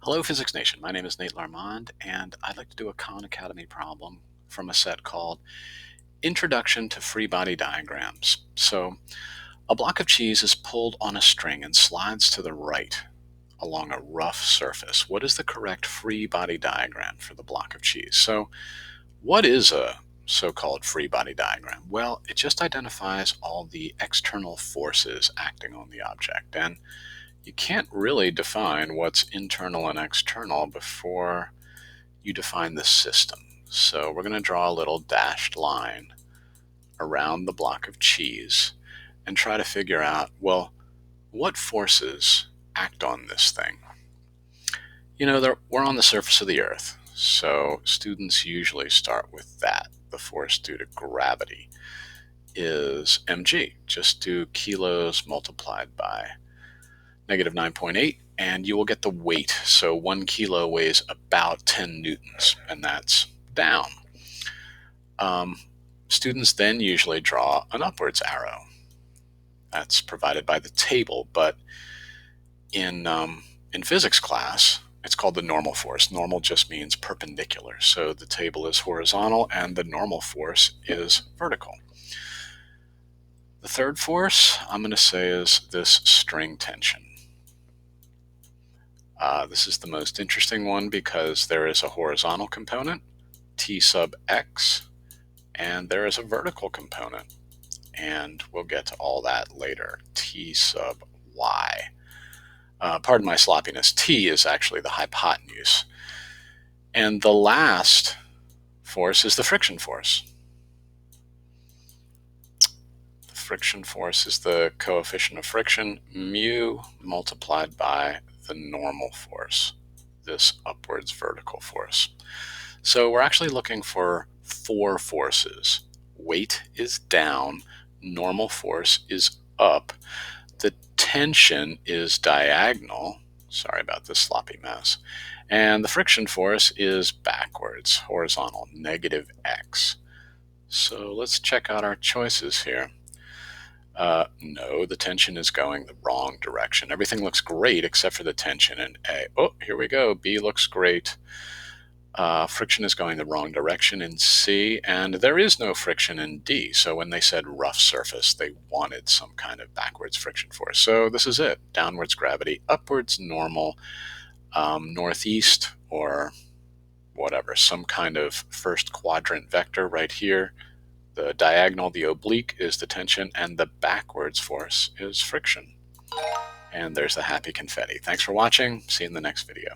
Hello, Physics Nation. My name is Nate Larmond, and I'd like to do a Khan Academy problem from a set called Introduction to Free Body Diagrams. So, a block of cheese is pulled on a string and slides to the right along a rough surface. What is the correct free body diagram for the block of cheese? So, what is a so-called free body diagram? Well, it just identifies all the external forces acting on the object, and you can't really define what's internal and external before you define the system. So we're going to draw a little dashed line around the block of cheese and try to figure out, well, what forces act on this thing? You know, we're on the surface of the Earth, so students usually start with that. The force due to gravity is mg. Just do kilos multiplied by negative 9.8, and you will get the weight. So 1 kilo weighs about 10 newtons, and that's down. Students then usually draw an upwards arrow. That's provided by the table, but in physics class, it's called the normal force. Normal just means perpendicular. So the table is horizontal, and the normal force is vertical. The third force, I'm going to say, is this string tension. This is the most interesting one because there is a horizontal component, T sub x, and there is a vertical component, and we'll get to all that later, T sub y. Pardon my sloppiness, T is actually the hypotenuse. And the last force is the friction force. The friction force is the coefficient of friction, mu multiplied by the normal force, this upwards vertical force. So we're actually looking for 4 forces. Weight is down, normal force is up, the tension is diagonal, sorry about this sloppy mess, and the friction force is backwards, horizontal, negative x. So let's check out our choices here. No, the tension is going the wrong direction. Everything looks great except for the tension in A. Oh, here we go. B looks great. Friction is going the wrong direction in C, and there is no friction in D. So when they said rough surface, they wanted some kind of backwards friction force. So this is it. Downwards gravity, upwards normal, northeast, or whatever, some kind of first quadrant vector right here. The diagonal, the oblique, is the tension, and the backwards force is friction. And there's the happy confetti. Thanks for watching. See you in the next video.